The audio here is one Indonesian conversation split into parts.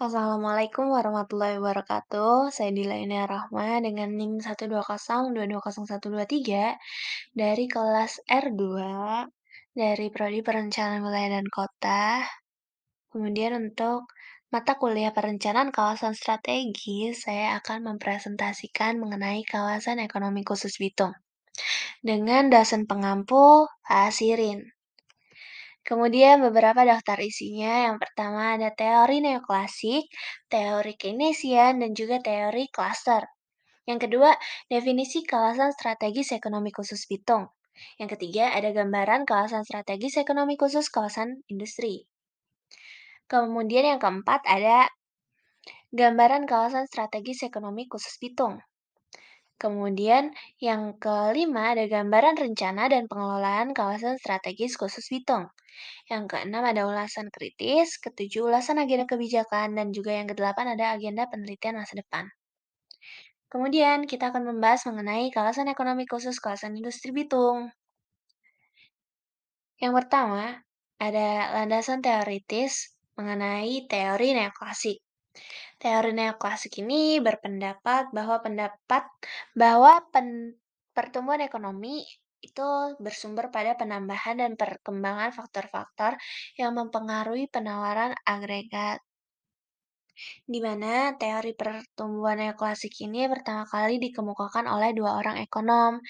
Assalamualaikum warahmatullahi wabarakatuh. Saya Dilaina Rahma dengan NIM 120220123 dari kelas R2 dari Prodi Perencanaan Wilayah dan Kota. Kemudian untuk mata kuliah perencanaan kawasan strategis, saya akan mempresentasikan mengenai kawasan ekonomi khusus Bitung dengan dosen pengampu Pak Asirin. Kemudian beberapa daftar isinya, yang pertama ada teori neoklasik, teori Keynesian, dan juga teori klaster. Yang kedua, definisi kawasan strategis ekonomi khusus Bitung. Yang ketiga, ada gambaran kawasan strategis ekonomi khusus kawasan industri. Kemudian yang keempat ada gambaran kawasan strategis ekonomi khusus Bitung. Kemudian yang kelima ada gambaran rencana dan pengelolaan kawasan strategis khusus Bitung. Yang keenam ada ulasan kritis, ketujuh ulasan agenda kebijakan, dan juga yang kedelapan ada agenda penelitian masa depan. Kemudian kita akan membahas mengenai kawasan ekonomi khusus kawasan industri Bitung. Yang pertama, ada landasan teoritis mengenai teori neoklasik. Teori neoklasik ini berpendapat bahwa pertumbuhan ekonomi itu bersumber pada penambahan dan perkembangan faktor-faktor yang mempengaruhi penawaran agregat, di mana teori pertumbuhan neoklasik ini pertama kali dikemukakan oleh dua orang ekonom,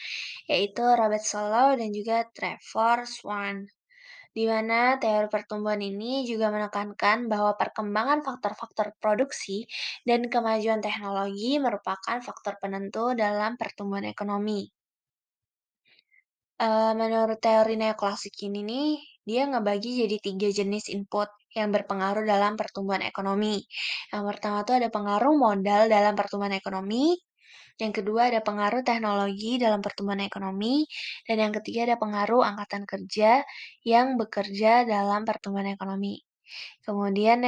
yaitu Robert Solow dan juga Trevor Swan. Di mana teori pertumbuhan ini juga menekankan bahwa perkembangan faktor-faktor produksi dan kemajuan teknologi merupakan faktor penentu dalam pertumbuhan ekonomi. Menurut teori neoklasik ini nih, dia ngebagi jadi 3 jenis input yang berpengaruh dalam pertumbuhan ekonomi. Yang pertama tuh ada pengaruh modal dalam pertumbuhan ekonomi, yang kedua ada pengaruh teknologi dalam pertumbuhan ekonomi, dan yang ketiga ada pengaruh angkatan kerja yang bekerja dalam pertumbuhan ekonomi. Kemudian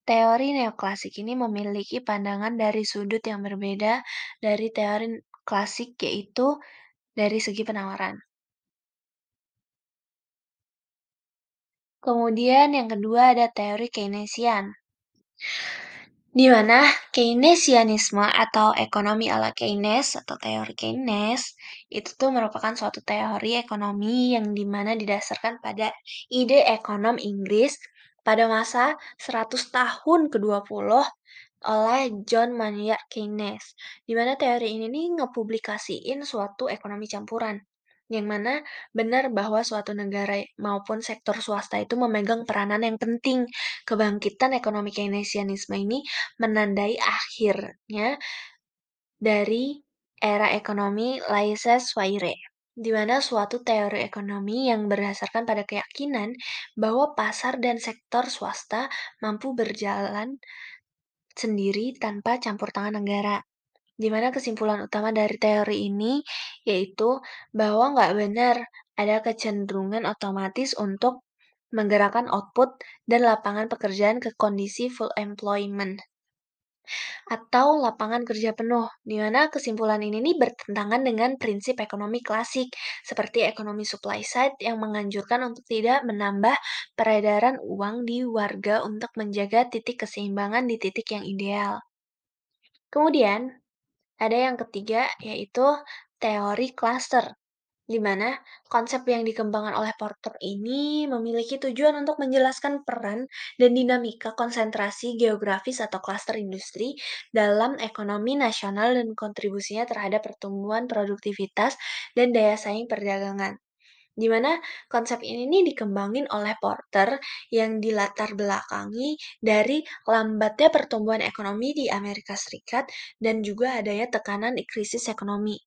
teori neoklasik ini memiliki pandangan dari sudut yang berbeda dari teori klasik, yaitu dari segi penawaran. Kemudian yang kedua ada teori Keynesian, di mana Keynesianisme atau ekonomi ala Keynes atau teori Keynes itu tuh merupakan suatu teori ekonomi yang dimana didasarkan pada ide ekonom Inggris pada masa 100 tahun ke-20 oleh John Maynard Keynes, di mana teori ini nih ngepublikasiin suatu ekonomi campuran, yang mana benar bahwa suatu negara maupun sektor swasta itu memegang peranan yang penting. Kebangkitan ekonomi Keynesianisme ini menandai akhirnya dari era ekonomi laissez-faire, di mana suatu teori ekonomi yang berdasarkan pada keyakinan bahwa pasar dan sektor swasta mampu berjalan sendiri tanpa campur tangan negara. Di mana kesimpulan utama dari teori ini yaitu bahwa nggak benar ada kecenderungan otomatis untuk menggerakkan output dan lapangan pekerjaan ke kondisi full employment atau lapangan kerja penuh, di mana kesimpulan ini nih bertentangan dengan prinsip ekonomi klasik seperti ekonomi supply side yang menganjurkan untuk tidak menambah peredaran uang di warga untuk menjaga titik keseimbangan di titik yang ideal. Kemudian, ada yang ketiga, yaitu teori klaster, di mana konsep yang dikembangkan oleh Porter ini memiliki tujuan untuk menjelaskan peran dan dinamika konsentrasi geografis atau klaster industri dalam ekonomi nasional dan kontribusinya terhadap pertumbuhan produktivitas dan daya saing perdagangan. Di mana konsep ini nih dikembangin oleh Porter yang dilatar belakangi dari lambatnya pertumbuhan ekonomi di Amerika Serikat dan juga adanya tekanan krisis ekonomi.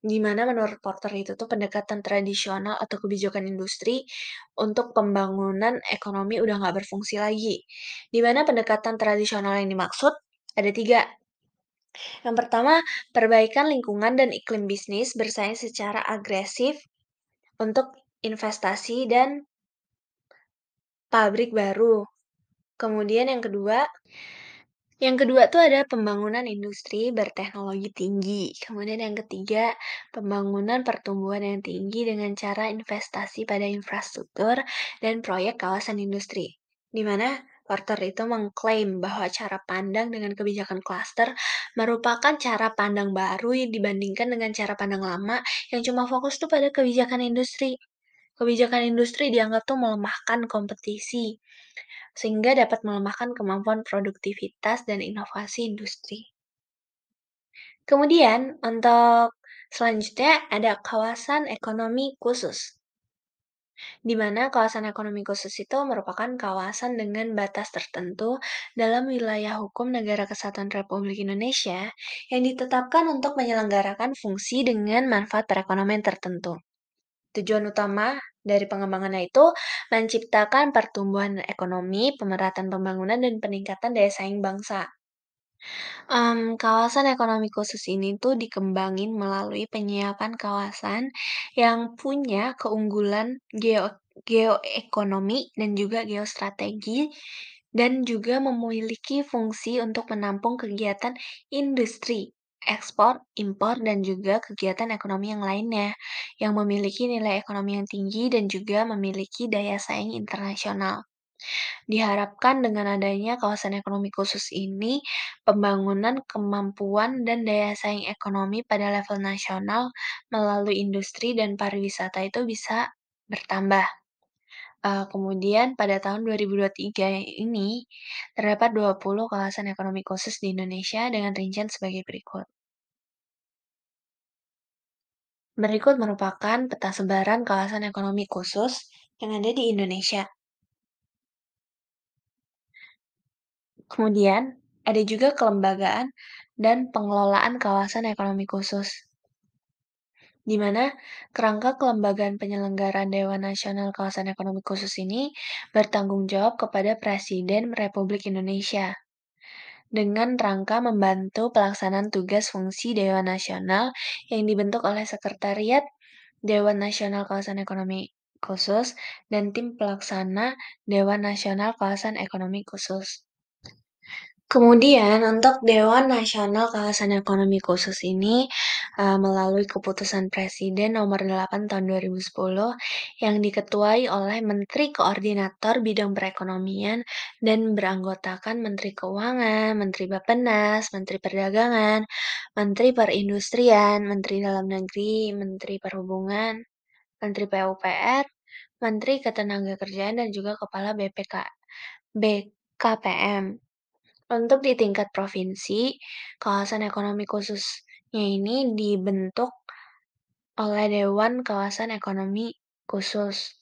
Di mana menurut Porter itu tuh pendekatan tradisional atau kebijakan industri untuk pembangunan ekonomi udah nggak berfungsi lagi. Di mana pendekatan tradisional yang dimaksud ada tiga. Yang pertama, perbaikan lingkungan dan iklim bisnis bersaing secara agresif untuk investasi dan pabrik baru. Kemudian yang kedua tuh ada pembangunan industri berteknologi tinggi. Kemudian yang ketiga, pembangunan pertumbuhan yang tinggi dengan cara investasi pada infrastruktur dan proyek kawasan industri. Di mana Porter itu mengklaim bahwa cara pandang dengan kebijakan klaster merupakan cara pandang baru dibandingkan dengan cara pandang lama yang cuma fokus tuh pada kebijakan industri. Kebijakan industri dianggap tuh melemahkan kompetisi, sehingga dapat melemahkan kemampuan produktivitas dan inovasi industri. Kemudian, untuk selanjutnya ada kawasan ekonomi khusus, di mana kawasan ekonomi khusus itu merupakan kawasan dengan batas tertentu dalam wilayah hukum Negara Kesatuan Republik Indonesia yang ditetapkan untuk menyelenggarakan fungsi dengan manfaat perekonomian tertentu. Tujuan utama dari pengembangannya itu menciptakan pertumbuhan ekonomi, pemerataan pembangunan, dan peningkatan daya saing bangsa. Kawasan ekonomi khusus ini tuh dikembangin melalui penyiapan kawasan yang punya keunggulan geoekonomi dan juga geostrategi, dan juga memiliki fungsi untuk menampung kegiatan industri, ekspor, impor, dan juga kegiatan ekonomi yang lainnya, yang memiliki nilai ekonomi yang tinggi dan juga memiliki daya saing internasional. Diharapkan dengan adanya kawasan ekonomi khusus ini, pembangunan kemampuan dan daya saing ekonomi pada level nasional melalui industri dan pariwisata itu bisa bertambah. Kemudian pada tahun 2023 ini, terdapat 20 kawasan ekonomi khusus di Indonesia dengan rincian sebagai berikut. Berikut merupakan peta sebaran kawasan ekonomi khusus yang ada di Indonesia. Kemudian, ada juga kelembagaan dan pengelolaan kawasan ekonomi khusus, di mana kerangka kelembagaan penyelenggaraan Dewan Nasional Kawasan Ekonomi Khusus ini bertanggung jawab kepada Presiden Republik Indonesia dengan rangka membantu pelaksanaan tugas fungsi Dewan Nasional yang dibentuk oleh Sekretariat Dewan Nasional Kawasan Ekonomi Khusus dan tim pelaksana Dewan Nasional Kawasan Ekonomi Khusus. Kemudian untuk Dewan Nasional Kawasan Ekonomi Khusus ini melalui keputusan Presiden nomor 8 tahun 2010 yang diketuai oleh Menteri Koordinator Bidang Perekonomian dan beranggotakan Menteri Keuangan, Menteri Bappenas, Menteri Perdagangan, Menteri Perindustrian, Menteri Dalam Negeri, Menteri Perhubungan, Menteri PUPR, Menteri Ketenagakerjaan, dan juga Kepala BKPM. Untuk di tingkat provinsi, kawasan ekonomi khususnya ini dibentuk oleh Dewan Kawasan Ekonomi Khusus.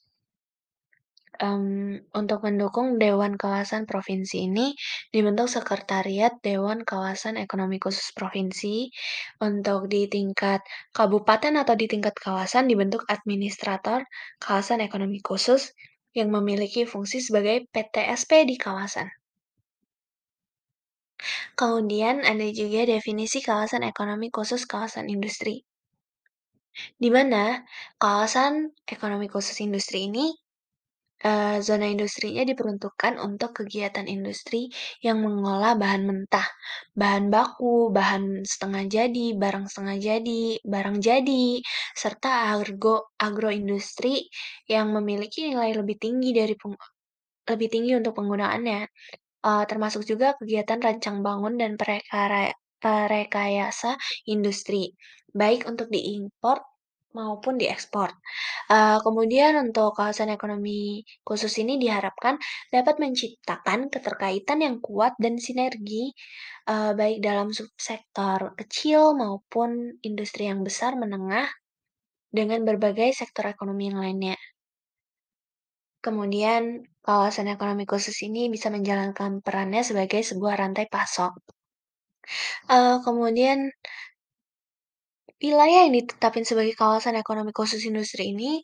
Untuk mendukung Dewan Kawasan Provinsi ini dibentuk Sekretariat Dewan Kawasan Ekonomi Khusus Provinsi. Untuk di tingkat kabupaten atau di tingkat kawasan dibentuk Administrator Kawasan Ekonomi Khusus yang memiliki fungsi sebagai PTSP di kawasan. Kemudian ada juga definisi kawasan ekonomi khusus kawasan industri, di mana kawasan ekonomi khusus industri ini, zona industrinya diperuntukkan untuk kegiatan industri yang mengolah bahan mentah, bahan baku, bahan setengah jadi, barang setengah jadi, barang jadi, serta agroindustri yang memiliki nilai lebih tinggi untuk penggunaannya. Termasuk juga kegiatan rancang bangun dan perekayasa industri, baik untuk diimpor maupun diekspor. Kemudian untuk kawasan ekonomi khusus ini diharapkan dapat menciptakan keterkaitan yang kuat dan sinergi, baik dalam subsektor kecil maupun industri yang besar menengah dengan berbagai sektor ekonomi yang lainnya. Kemudian, kawasan ekonomi khusus ini bisa menjalankan perannya sebagai sebuah rantai pasok. Kemudian wilayah yang ditetapkan sebagai kawasan ekonomi khusus industri ini,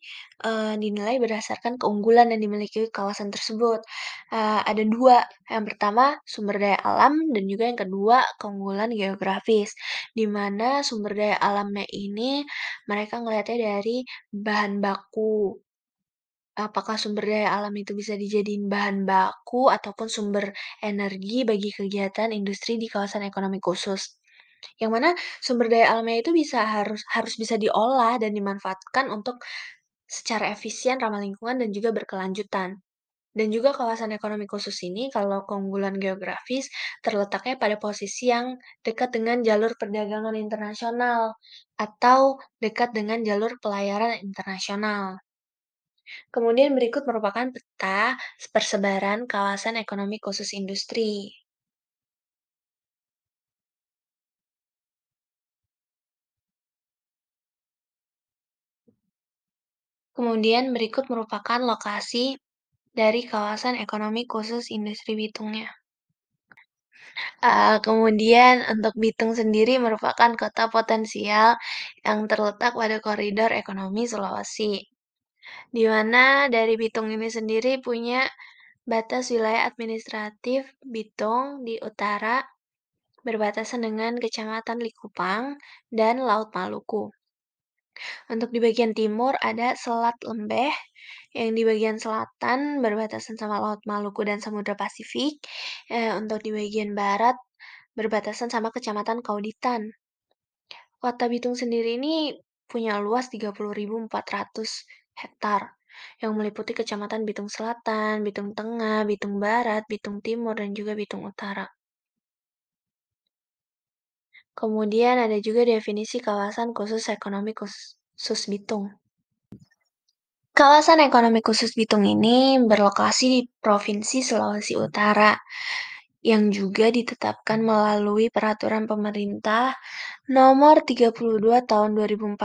dinilai berdasarkan keunggulan yang dimiliki kawasan tersebut. Ada 2, yang pertama sumber daya alam dan juga yang kedua keunggulan geografis, di mana sumber daya alamnya ini mereka ngelihatnya dari bahan baku. Apakah sumber daya alam itu bisa dijadiin bahan baku ataupun sumber energi bagi kegiatan industri di kawasan ekonomi khusus. Yang mana sumber daya alamnya itu harus bisa diolah dan dimanfaatkan untuk secara efisien, ramah lingkungan, dan juga berkelanjutan. Dan juga kawasan ekonomi khusus ini kalau keunggulan geografis terletaknya pada posisi yang dekat dengan jalur perdagangan internasional atau dekat dengan jalur pelayaran internasional. Kemudian berikut merupakan peta persebaran kawasan ekonomi khusus industri. Kemudian berikut merupakan lokasi dari kawasan ekonomi khusus industri Bitungnya. Kemudian untuk Bitung sendiri merupakan kota potensial yang terletak pada koridor ekonomi Sulawesi, di mana dari Bitung ini sendiri punya batas wilayah administratif Bitung di utara berbatasan dengan Kecamatan Likupang dan Laut Maluku. Untuk di bagian timur ada Selat Lembeh, yang di bagian selatan berbatasan sama Laut Maluku dan Samudra Pasifik. Untuk di bagian barat berbatasan sama Kecamatan Kauditan. Kota Bitung sendiri ini punya luas 30.400 hektar yang meliputi Kecamatan Bitung Selatan, Bitung Tengah, Bitung Barat, Bitung Timur, dan juga Bitung Utara. Kemudian ada juga definisi kawasan khusus ekonomi khusus Bitung. Kawasan ekonomi khusus Bitung ini berlokasi di Provinsi Sulawesi Utara yang juga ditetapkan melalui peraturan pemerintah nomor 32 tahun 2014,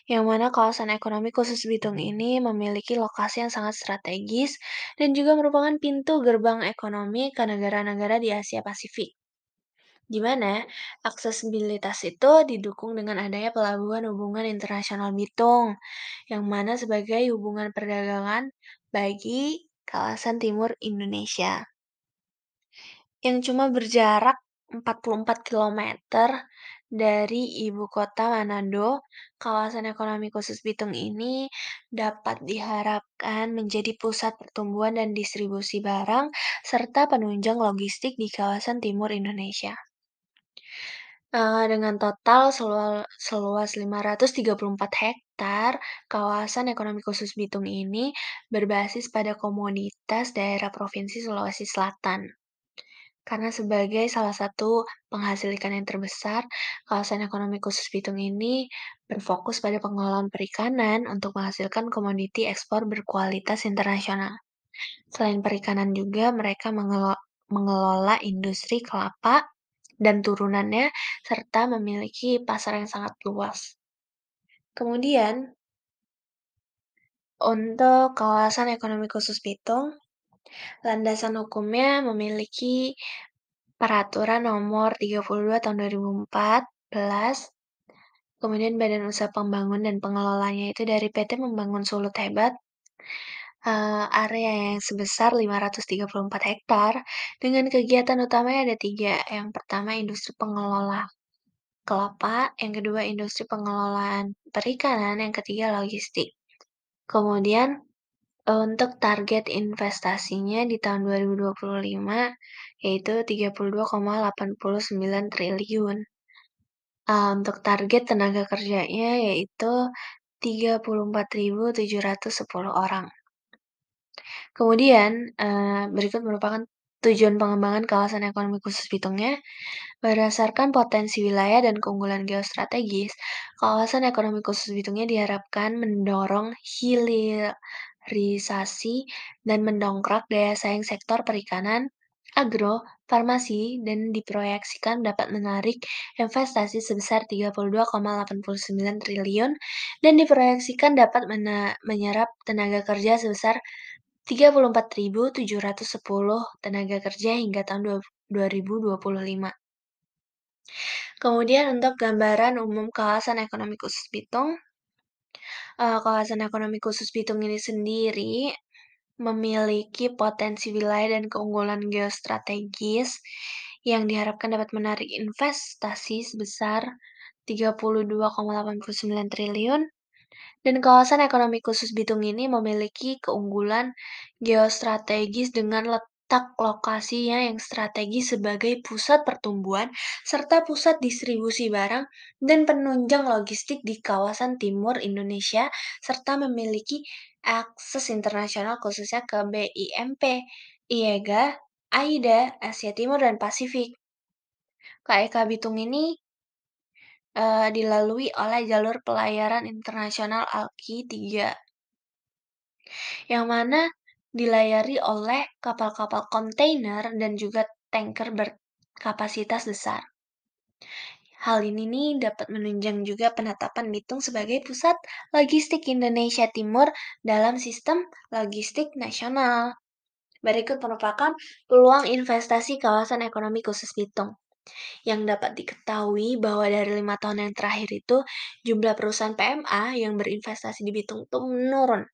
yang mana kawasan ekonomi khusus Bitung ini memiliki lokasi yang sangat strategis dan juga merupakan pintu gerbang ekonomi ke negara-negara di Asia Pasifik. Di mana aksesibilitas itu didukung dengan adanya pelabuhan hubungan internasional Bitung, yang mana sebagai hubungan perdagangan bagi kawasan timur Indonesia. Yang cuma berjarak 44 kilometer dari ibu kota Manado, kawasan ekonomi khusus Bitung ini dapat diharapkan menjadi pusat pertumbuhan dan distribusi barang serta penunjang logistik di kawasan timur Indonesia. Dengan total seluas 534 hektar, kawasan ekonomi khusus Bitung ini berbasis pada komoditas daerah Provinsi Sulawesi Selatan. Karena sebagai salah satu penghasil ikan yang terbesar, kawasan ekonomi khusus Bitung ini berfokus pada pengelolaan perikanan untuk menghasilkan komoditi ekspor berkualitas internasional. Selain perikanan juga mereka mengelola industri kelapa dan turunannya, serta memiliki pasar yang sangat luas. Kemudian, untuk kawasan ekonomi khusus Bitung, landasan hukumnya memiliki Peraturan Nomor 32 Tahun 2014, kemudian Badan Usaha Pembangun dan Pengelolanya itu dari PT Membangun Sulut Hebat, area yang sebesar 534 hektar, dengan kegiatan utamanya ada 3. Yang pertama industri pengelola kelapa, yang kedua industri pengelolaan perikanan, yang ketiga logistik. Kemudian untuk target investasinya di tahun 2025 yaitu 32,89 triliun. Untuk target tenaga kerjanya yaitu 34.710 orang. Kemudian, berikut merupakan tujuan pengembangan kawasan ekonomi khusus Bitungnya. Berdasarkan potensi wilayah dan keunggulan geostrategis, kawasan ekonomi khusus Bitungnya diharapkan mendorong hilirisasi dan mendongkrak daya saing sektor perikanan, agro, farmasi, dan diproyeksikan dapat menarik investasi sebesar 32,89 triliun dan diproyeksikan dapat menyerap tenaga kerja sebesar 34.710 tenaga kerja hingga tahun 2025. Kemudian untuk gambaran umum kawasan ekonomi khusus Bitung, kawasan ekonomi khusus Bitung ini sendiri memiliki potensi wilayah dan keunggulan geostrategis yang diharapkan dapat menarik investasi sebesar 32,89 triliun. Dan kawasan ekonomi khusus Bitung ini memiliki keunggulan geostrategis dengan letak lokasinya yang strategis sebagai pusat pertumbuhan serta pusat distribusi barang dan penunjang logistik di kawasan timur Indonesia serta memiliki akses internasional khususnya ke BIMP, IEGA, AIDA, Asia Timur dan Pasifik. KEK Bitung ini dilalui oleh jalur pelayaran internasional ALKI 3, yang mana dilayari oleh kapal-kapal kontainer dan juga tanker berkapasitas besar. Hal ini nih dapat menunjang juga penetapan Bitung sebagai pusat logistik Indonesia Timur dalam sistem logistik nasional. Berikut merupakan peluang investasi kawasan ekonomi khusus Bitung. Yang dapat diketahui bahwa dari 5 tahun yang terakhir itu, jumlah perusahaan PMA yang berinvestasi di Bitung itu menurun.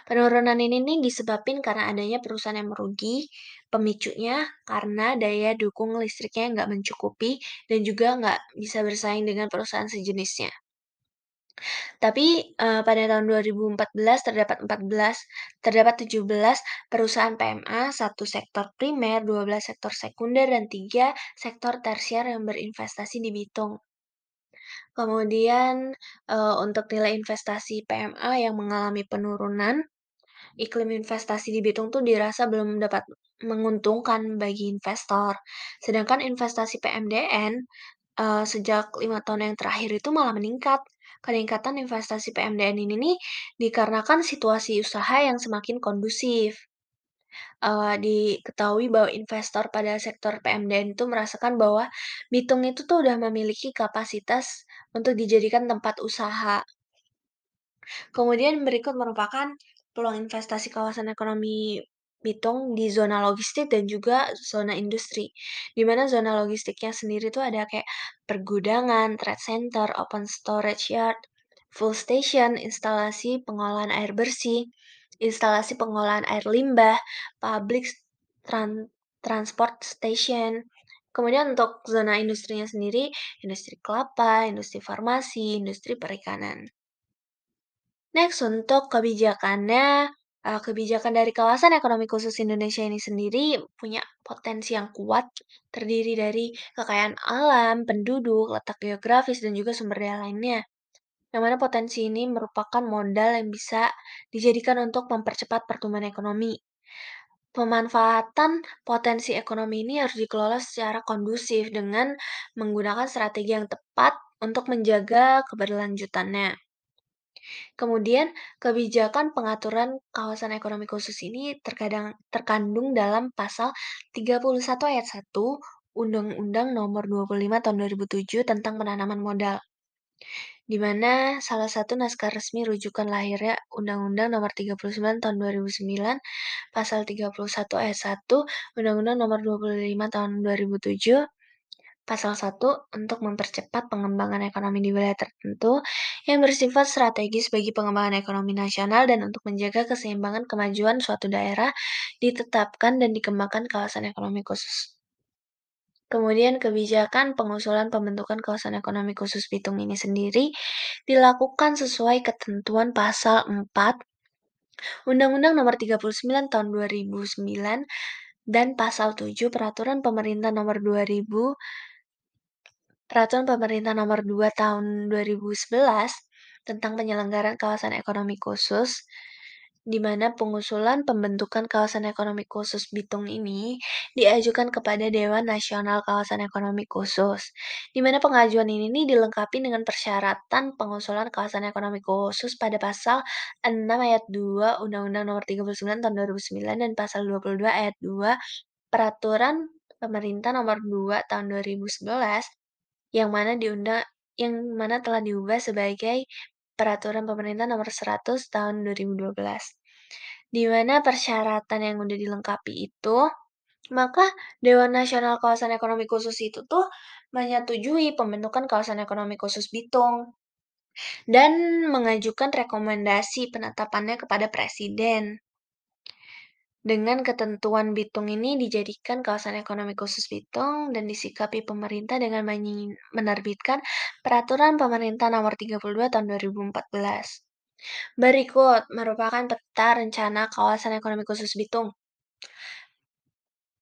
Penurunan ini nih disebabkan karena adanya perusahaan yang merugi, pemicunya karena daya dukung listriknya nggak mencukupi dan juga nggak bisa bersaing dengan perusahaan sejenisnya. Tapi pada tahun 2014 terdapat 17 perusahaan PMA, satu sektor primer, 12 sektor sekunder, dan 3 sektor tersier yang berinvestasi di Bitung. Kemudian untuk nilai investasi PMA yang mengalami penurunan, iklim investasi di Bitung tuh dirasa belum dapat menguntungkan bagi investor. Sedangkan investasi PMDN sejak 5 tahun yang terakhir itu malah meningkat. Peningkatan investasi PMDN ini nih dikarenakan situasi usaha yang semakin kondusif. Diketahui bahwa investor pada sektor PMDN itu merasakan bahwa Bitung itu tuh udah memiliki kapasitas untuk dijadikan tempat usaha. Kemudian berikut merupakan peluang investasi kawasan ekonomi Bitung di zona logistik dan juga zona industri. Di mana zona logistiknya sendiri tuh ada kayak pergudangan, trade center, open storage yard, full station, instalasi pengolahan air bersih, instalasi pengolahan air limbah, public transport station. Kemudian untuk zona industrinya sendiri, industri kelapa, industri farmasi, industri perikanan. Next, untuk kebijakannya, kebijakan dari kawasan ekonomi khusus Indonesia ini sendiri punya potensi yang kuat, terdiri dari kekayaan alam, penduduk, letak geografis, dan juga sumber daya lainnya. Yang mana potensi ini merupakan modal yang bisa dijadikan untuk mempercepat pertumbuhan ekonomi. Pemanfaatan potensi ekonomi ini harus dikelola secara kondusif dengan menggunakan strategi yang tepat untuk menjaga keberlanjutannya. Kemudian, kebijakan pengaturan kawasan ekonomi khusus ini terkadang terkandung dalam pasal 31 ayat 1 Undang-Undang Nomor 25 Tahun 2007 tentang penanaman modal, di mana salah satu naskah resmi rujukan lahirnya Undang-Undang Nomor 39 Tahun 2009, pasal 31 ayat 1 Undang-Undang Nomor 25 Tahun 2007, Pasal 1 untuk mempercepat pengembangan ekonomi di wilayah tertentu yang bersifat strategis bagi pengembangan ekonomi nasional dan untuk menjaga keseimbangan kemajuan suatu daerah ditetapkan dan dikembangkan kawasan ekonomi khusus. Kemudian kebijakan pengusulan pembentukan kawasan ekonomi khusus Bitung ini sendiri dilakukan sesuai ketentuan pasal 4 Undang-Undang Nomor 39 Tahun 2009 dan pasal 7 Peraturan Pemerintah Nomor 2 Tahun 2011 tentang penyelenggaraan kawasan ekonomi khusus, di mana pengusulan pembentukan kawasan ekonomi khusus Bitung ini diajukan kepada Dewan Nasional Kawasan Ekonomi Khusus, di mana pengajuan ini nih dilengkapi dengan persyaratan pengusulan kawasan ekonomi khusus pada pasal 6 ayat 2 Undang-Undang Nomor 39 Tahun 2009 dan pasal 22 ayat 2 Peraturan Pemerintah Nomor 2 Tahun 2011 yang mana telah diubah sebagai Peraturan Pemerintah Nomor 100 Tahun 2012. Di mana persyaratan yang udah dilengkapi itu, maka Dewan Nasional Kawasan Ekonomi Khusus itu tuh menyetujui pembentukan kawasan ekonomi khusus Bitung dan mengajukan rekomendasi penetapannya kepada Presiden. Dengan ketentuan Bitung ini dijadikan kawasan ekonomi khusus Bitung dan disikapi pemerintah dengan menerbitkan Peraturan Pemerintah Nomor 32 Tahun 2014. Berikut merupakan peta rencana kawasan ekonomi khusus Bitung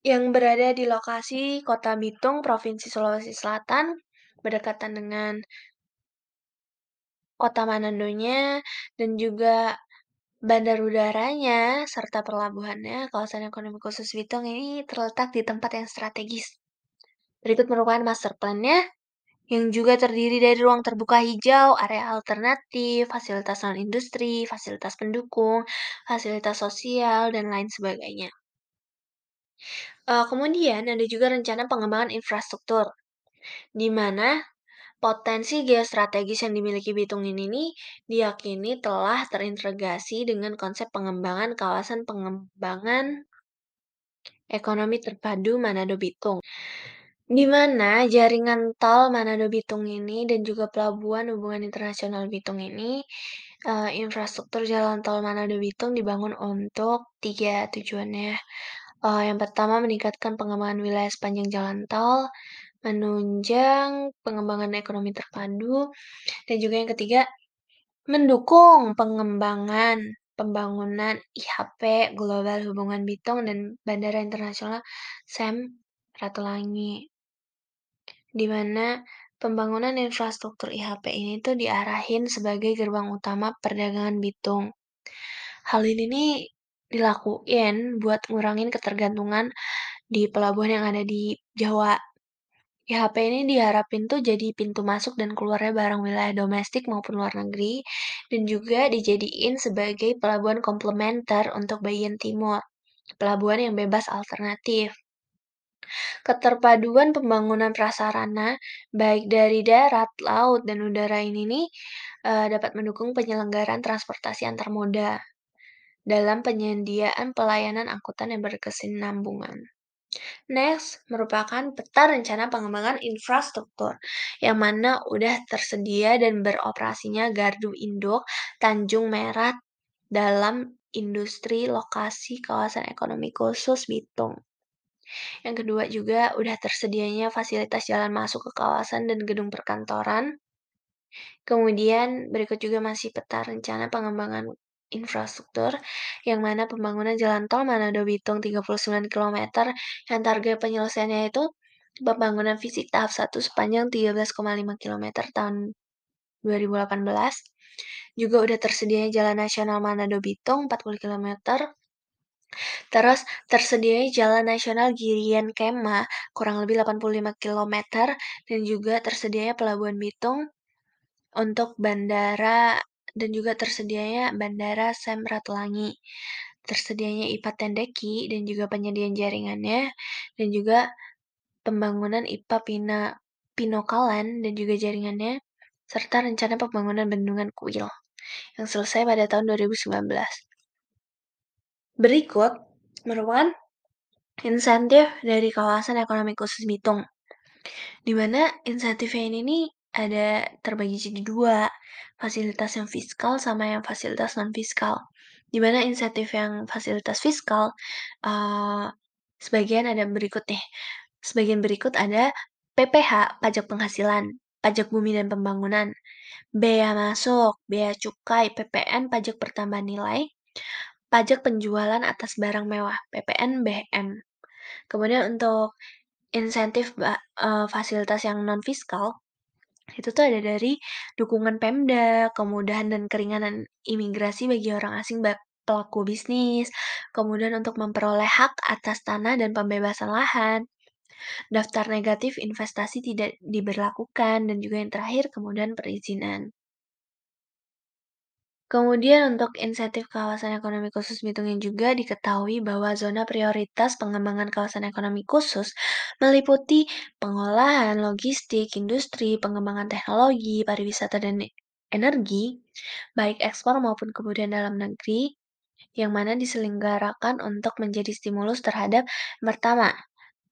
yang berada di lokasi Kota Bitung, Provinsi Sulawesi Selatan, berdekatan dengan Kota Manado-nya dan juga Bandar udaranya serta pelabuhannya, kawasan ekonomi khusus Bitung ini terletak di tempat yang strategis. Berikut merupakan master plan-nya, yang juga terdiri dari ruang terbuka hijau, area alternatif, fasilitas non-industri, fasilitas pendukung, fasilitas sosial, dan lain sebagainya. Kemudian ada juga rencana pengembangan infrastruktur, di mana potensi geostrategis yang dimiliki Bitung ini nih diyakini telah terintegrasi dengan konsep pengembangan kawasan pengembangan ekonomi terpadu Manado Bitung. Di mana jaringan tol Manado Bitung ini dan juga pelabuhan hubungan internasional Bitung ini, infrastruktur jalan tol Manado Bitung dibangun untuk 3 tujuannya. Yang pertama meningkatkan pengembangan wilayah sepanjang jalan tol, menunjang pengembangan ekonomi terpadu, dan juga yang ketiga, mendukung pengembangan pembangunan IHP Global Hubungan Bitung dan Bandara Internasional Sam Ratulangi. Di mana pembangunan infrastruktur IHP ini tuh diarahin sebagai gerbang utama perdagangan Bitung. Hal ini nih dilakuin buat ngurangin ketergantungan di pelabuhan yang ada di Jawa. IHP ini diharapin tuh jadi pintu masuk dan keluarnya barang wilayah domestik maupun luar negeri, dan juga dijadiin sebagai pelabuhan komplementer untuk bagian timur, pelabuhan yang bebas alternatif. Keterpaduan pembangunan prasarana, baik dari darat, laut, dan udara ini nih, dapat mendukung penyelenggaraan transportasi antar moda dalam penyediaan pelayanan angkutan yang berkesinambungan. Next, merupakan peta rencana pengembangan infrastruktur, yang mana udah tersedia dan beroperasinya gardu induk Tanjung Merah dalam industri lokasi kawasan ekonomi khusus Bitung. Yang kedua juga udah tersedianya fasilitas jalan masuk ke kawasan dan gedung perkantoran. Kemudian berikut juga masih peta rencana pengembangan infrastruktur, yang mana pembangunan jalan tol Manado Bitung 39 kilometer, yang target penyelesaiannya itu pembangunan fisik tahap 1 sepanjang 13,5 kilometer tahun 2018. Juga udah tersedianya Jalan Nasional Manado Bitung 40 kilometer. Terus tersedianya Jalan Nasional Girian Kema kurang lebih 85 kilometer, dan juga tersedianya Pelabuhan Bitung untuk bandara, dan juga tersedianya Bandara Sam Ratulangi. Tersedianya IPA Tendeki dan juga penyediaan jaringannya, dan juga pembangunan IPA Pinokalan dan juga jaringannya, serta rencana pembangunan bendungan Kuil yang selesai pada tahun 2019. Berikut merupakan insentif dari kawasan ekonomi khusus Bitung, di mana insentifnya ini nih ada terbagi jadi dua, fasilitas yang fiskal sama yang fasilitas non-fiskal. Di mana insentif yang fasilitas fiskal, uh, sebagian ada berikut nih. Sebagian berikut ada PPH, pajak penghasilan, pajak bumi dan pembangunan, bea masuk, bea cukai, PPN, pajak pertambahan nilai, pajak penjualan atas barang mewah, PPN BM. Kemudian untuk insentif fasilitas yang non-fiskal, itu tuh ada dari dukungan Pemda, kemudahan dan keringanan imigrasi bagi orang asing pelaku bisnis, kemudian untuk memperoleh hak atas tanah dan pembebasan lahan, daftar negatif investasi tidak diberlakukan, dan juga yang terakhir kemudian perizinan. Kemudian untuk insentif kawasan ekonomi khusus Bitung yang juga diketahui bahwa zona prioritas pengembangan kawasan ekonomi khusus meliputi pengolahan, logistik, industri, pengembangan teknologi, pariwisata, dan energi, baik ekspor maupun kemudian dalam negeri, yang mana diselenggarakan untuk menjadi stimulus terhadap pertama,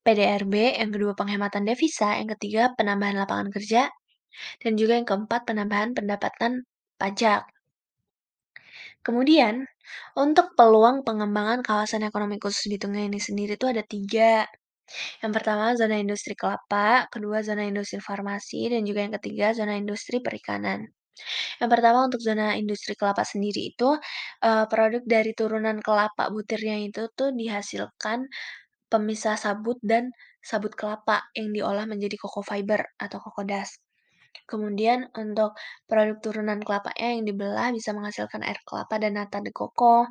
PDRB, yang kedua penghematan devisa, yang ketiga penambahan lapangan kerja, dan juga yang keempat penambahan pendapatan pajak. Kemudian, untuk peluang pengembangan kawasan ekonomi khusus Bitung ini sendiri itu ada tiga. Yang pertama, zona industri kelapa, kedua, zona industri farmasi, dan juga yang ketiga, zona industri perikanan. Yang pertama, untuk zona industri kelapa sendiri itu, produk dari turunan kelapa butirnya itu tuh dihasilkan pemisah sabut dan sabut kelapa yang diolah menjadi koko fiber atau koko dust. Kemudian untuk produk turunan kelapanya yang dibelah bisa menghasilkan air kelapa dan nata de coco.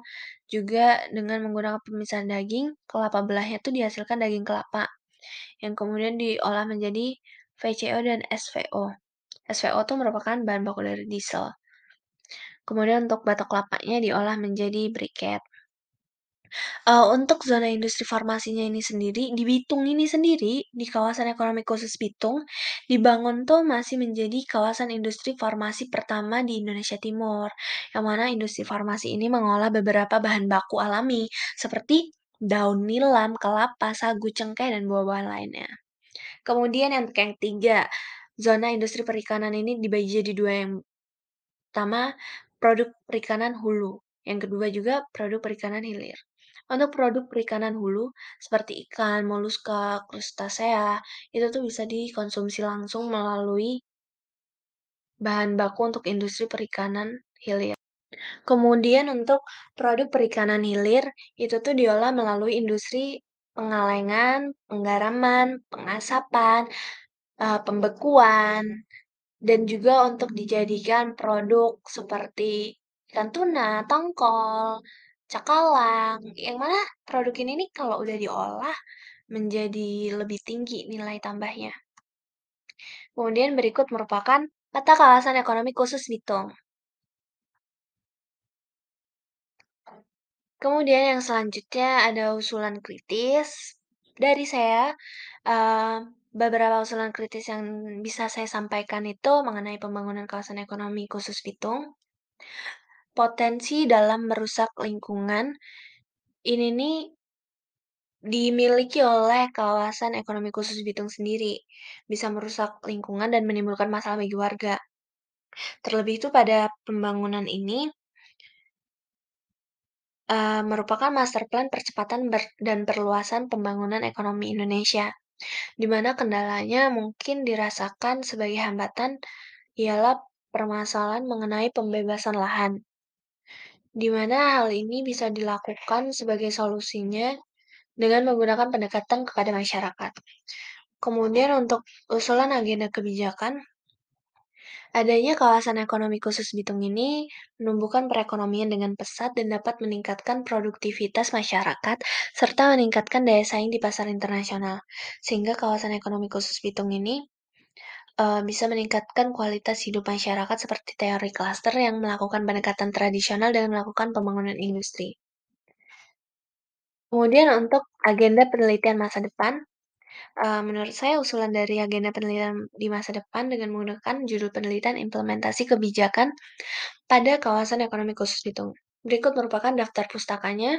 Juga dengan menggunakan pemisahan daging, kelapa belahnya tuh dihasilkan daging kelapa yang kemudian diolah menjadi VCO dan SVO. SVO itu merupakan bahan baku dari diesel. Kemudian untuk batok kelapanya diolah menjadi briket. Untuk zona industri farmasinya ini sendiri, di Bitung ini sendiri, di kawasan ekonomi khusus Bitung, dibangun tuh masih menjadi kawasan industri farmasi pertama di Indonesia Timur, yang mana industri farmasi ini mengolah beberapa bahan baku alami, seperti daun nilam, kelapa, sagu, cengkeh, dan buah-buahan lainnya. Kemudian yang ketiga, zona industri perikanan ini dibagi jadi dua, yang pertama, produk perikanan hulu. Yang kedua juga produk perikanan hilir. Untuk produk perikanan hulu, seperti ikan, moluska, krustasea, itu tuh bisa dikonsumsi langsung melalui bahan baku untuk industri perikanan hilir. Kemudian untuk produk perikanan hilir, itu tuh diolah melalui industri pengalengan, penggaraman, pengasapan, pembekuan, dan juga untuk dijadikan produk seperti ikan tuna, tongkol, cakalang, yang mana produk ini nih kalau udah diolah menjadi lebih tinggi nilai tambahnya. Kemudian berikut merupakan peta kawasan ekonomi khusus Bitung. Kemudian yang selanjutnya ada usulan kritis dari saya. eh, Beberapa usulan kritis yang bisa saya sampaikan itu mengenai pembangunan kawasan ekonomi khusus Bitung. Potensi dalam merusak lingkungan ini nih dimiliki oleh kawasan ekonomi khusus Bitung sendiri. Bisa merusak lingkungan dan menimbulkan masalah bagi warga. Terlebih itu pada pembangunan ini merupakan master plan percepatan dan perluasan pembangunan ekonomi Indonesia, di mana kendalanya mungkin dirasakan sebagai hambatan ialah permasalahan mengenai pembebasan lahan, di mana hal ini bisa dilakukan sebagai solusinya dengan menggunakan pendekatan kepada masyarakat. Kemudian untuk usulan agenda kebijakan, adanya kawasan ekonomi khusus Bitung ini menumbuhkan perekonomian dengan pesat dan dapat meningkatkan produktivitas masyarakat serta meningkatkan daya saing di pasar internasional. Sehingga kawasan ekonomi khusus Bitung ini bisa meningkatkan kualitas hidup masyarakat seperti teori klaster yang melakukan pendekatan tradisional dan melakukan pembangunan industri. Kemudian untuk agenda penelitian masa depan, menurut saya usulan dari agenda penelitian di masa depan dengan menggunakan judul penelitian implementasi kebijakan pada kawasan ekonomi khusus Bitung. Berikut merupakan daftar pustakanya.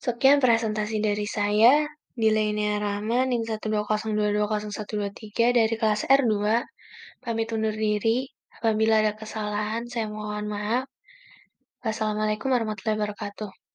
Sekian presentasi dari saya, Dilenia Rahma, NIM 120220123 dari kelas R2. Pamit undur diri. Apabila ada kesalahan, saya mohon maaf. Wassalamualaikum warahmatullahi wabarakatuh.